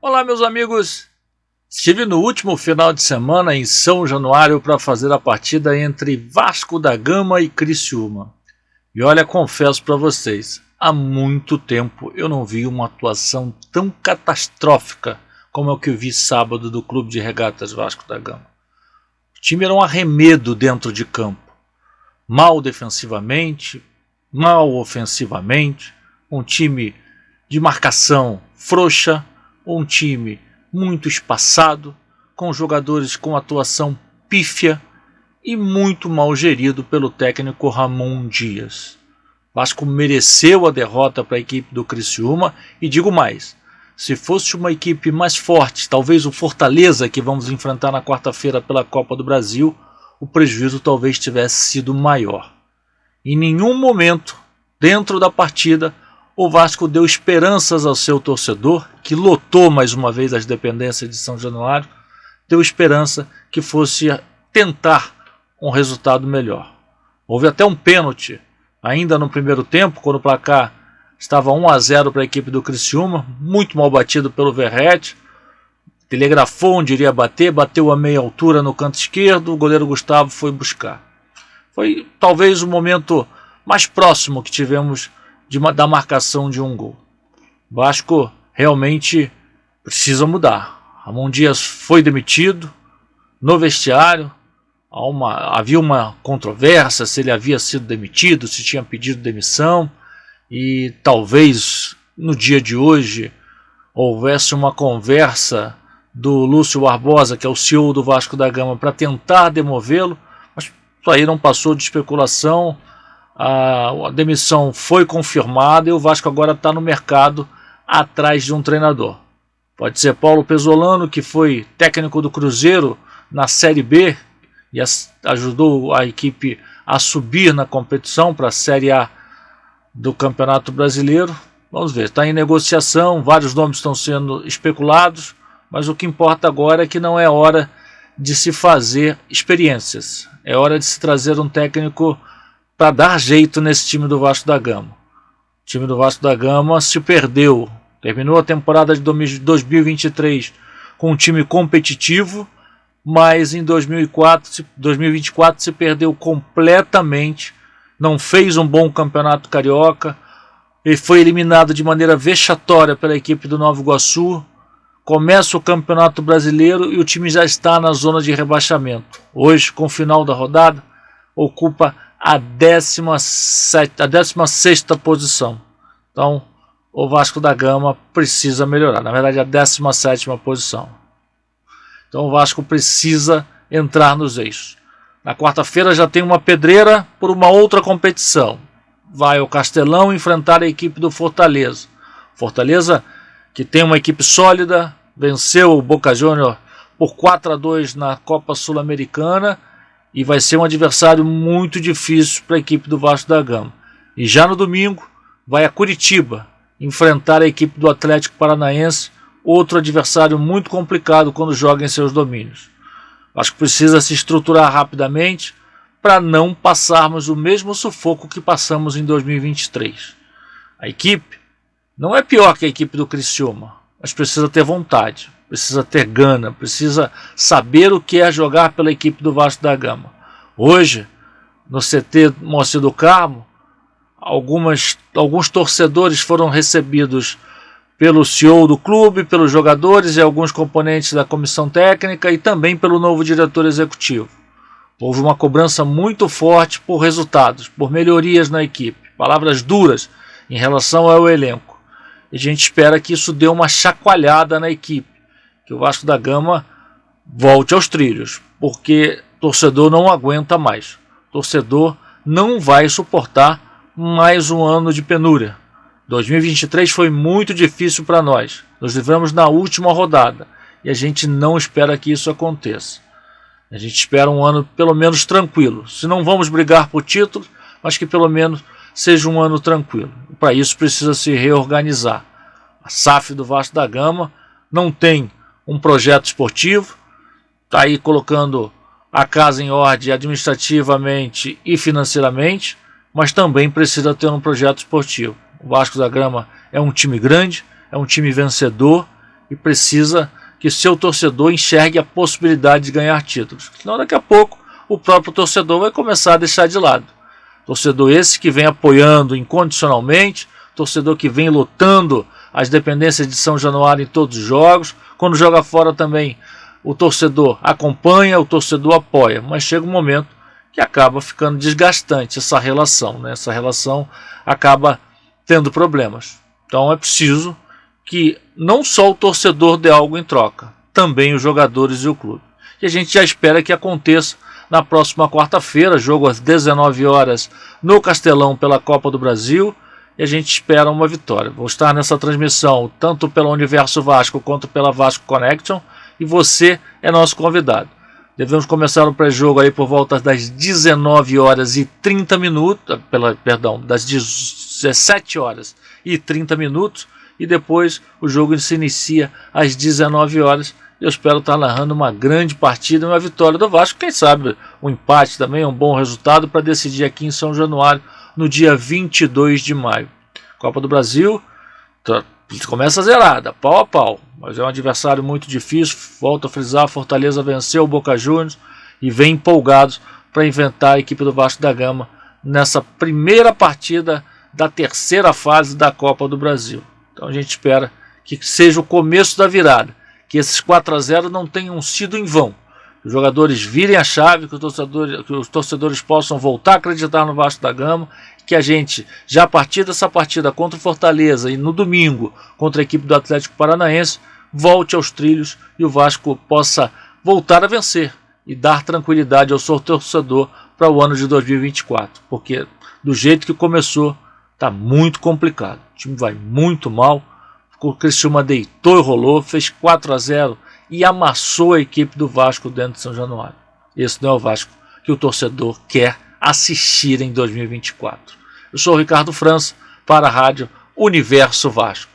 Olá, meus amigos. Estive no último final de semana em São Januário para fazer a partida entre Vasco da Gama e Criciúma. E olha, confesso para vocês, há muito tempo eu não vi uma atuação tão catastrófica como é o que eu vi sábado do Clube de Regatas Vasco da Gama. O time era um arremedo dentro de campo. Mal defensivamente, mal ofensivamente, um time de marcação frouxa, um time muito espaçado, com jogadores com atuação pífia e muito mal gerido pelo técnico Ramon Dias. Vasco mereceu a derrota para a equipe do Criciúma e digo mais, se fosse uma equipe mais forte, talvez o Fortaleza que vamos enfrentar na quarta-feira pela Copa do Brasil, o prejuízo talvez tivesse sido maior. Em nenhum momento, dentro da partida, o Vasco deu esperanças ao seu torcedor, que lotou mais uma vez as dependências de São Januário, deu esperança que fosse tentar um resultado melhor. Houve até um pênalti, ainda no primeiro tempo, quando o placar estava 1-0 para a equipe do Criciúma, muito mal batido pelo Verrete, telegrafou onde iria bater, bateu a meia altura no canto esquerdo, o goleiro Gustavo foi buscar. Foi talvez o momento mais próximo que tivemos da marcação de um gol. Vasco realmente precisa mudar. Ramon Dias foi demitido no vestiário. Havia uma controvérsia se ele havia sido demitido, se tinha pedido demissão. E talvez no dia de hoje houvesse uma conversa do Lúcio Barbosa, que é o CEO do Vasco da Gama, para tentar demovê-lo. Mas isso aí não passou de especulação. A demissão foi confirmada e o Vasco agora está no mercado atrás de um treinador. Pode ser Paulo Pesolano, que foi técnico do Cruzeiro na Série B e ajudou a equipe a subir na competição para a Série A do Campeonato Brasileiro. Vamos ver, está em negociação, vários nomes estão sendo especulados, mas o que importa agora é que não é hora de se fazer experiências, é hora de se trazer um técnico para dar jeito nesse time do Vasco da Gama. O time do Vasco da Gama se perdeu, terminou a temporada de 2023 com um time competitivo, mas em 2024 se perdeu completamente, não fez um bom campeonato carioca, e foi eliminado de maneira vexatória pela equipe do Nova Iguaçu. Começa o Campeonato Brasileiro e o time já está na zona de rebaixamento. Hoje, com o final da rodada, ocupa a 16ª posição. Então, o Vasco da Gama precisa melhorar. Na verdade, a 17ª posição. Então, o Vasco precisa entrar nos eixos. Na quarta-feira já tem uma pedreira por uma outra competição. Vai ao Castelão enfrentar a equipe do Fortaleza. Fortaleza, que tem uma equipe sólida, venceu o Boca Juniors por 4-2 na Copa Sul-Americana, e vai ser um adversário muito difícil para a equipe do Vasco da Gama. E já no domingo vai a Curitiba enfrentar a equipe do Atlético Paranaense, outro adversário muito complicado quando joga em seus domínios. Acho que precisa se estruturar rapidamente para não passarmos o mesmo sufoco que passamos em 2023. A equipe não é pior que a equipe do Criciúma, mas precisa ter vontade, precisa ter gana, precisa saber o que é jogar pela equipe do Vasco da Gama. Hoje, no CT Moacir do Carmo, alguns torcedores foram recebidos pelo CEO do clube, pelos jogadores e alguns componentes da comissão técnica e também pelo novo diretor executivo. Houve uma cobrança muito forte por resultados, por melhorias na equipe, palavras duras em relação ao elenco. E a gente espera que isso dê uma chacoalhada na equipe, que o Vasco da Gama volte aos trilhos, porque o torcedor não aguenta mais. O torcedor não vai suportar mais um ano de penúria. 2023 foi muito difícil para nós. Nos livramos na última rodada e a gente não espera que isso aconteça. A gente espera um ano pelo menos tranquilo. Se não vamos brigar por título, mas que pelo menos seja um ano tranquilo. Para isso precisa se reorganizar. A SAF do Vasco da Gama não tem um projeto esportivo, está aí colocando a casa em ordem administrativamente e financeiramente, mas também precisa ter um projeto esportivo. O Vasco da Gama é um time grande, é um time vencedor e precisa que seu torcedor enxergue a possibilidade de ganhar títulos. Senão daqui a pouco o próprio torcedor vai começar a deixar de lado. Torcedor esse que vem apoiando incondicionalmente, torcedor que vem lutando as dependências de São Januário em todos os jogos. Quando joga fora também, o torcedor acompanha, o torcedor apoia. Mas chega um momento que acaba ficando desgastante essa relação, né? Essa relação acaba tendo problemas. Então é preciso que não só o torcedor dê algo em troca, também os jogadores e o clube. E a gente já espera que aconteça na próxima quarta-feira, jogo às 19 horas no Castelão pela Copa do Brasil, e a gente espera uma vitória. Vou estar nessa transmissão tanto pela Universo Vasco quanto pela Vasco Connection, e você é nosso convidado. Devemos começar o pré-jogo aí por volta das 19 horas e 30 minutos, das 17 horas e 30 minutos, e depois o jogo se inicia às 19 horas. Eu espero estar narrando uma grande partida e uma vitória do Vasco. Quem sabe um empate também é um bom resultado para decidir aqui em São Januário no dia 22 de maio. Copa do Brasil começa zerada, pau a pau, mas é um adversário muito difícil. Volto a frisar, Fortaleza venceu o Boca Juniors e vem empolgados para enfrentar a equipe do Vasco da Gama nessa primeira partida da terceira fase da Copa do Brasil. Então a gente espera que seja o começo da virada, que esses 4-0 não tenham sido em vão. Os jogadores virem a chave, que os torcedores possam voltar a acreditar no Vasco da Gama, que a gente, já a partir dessa partida contra o Fortaleza e no domingo contra a equipe do Atlético Paranaense, volte aos trilhos e o Vasco possa voltar a vencer e dar tranquilidade ao seu torcedor para o ano de 2024, porque do jeito que começou está muito complicado. O time vai muito mal, o Criciúma deitou e rolou, fez 4-0 e amassou a equipe do Vasco dentro de São Januário. Esse não é o Vasco que o torcedor quer assistir em 2024. Eu sou o Ricardo França para a Rádio Universo Vasco.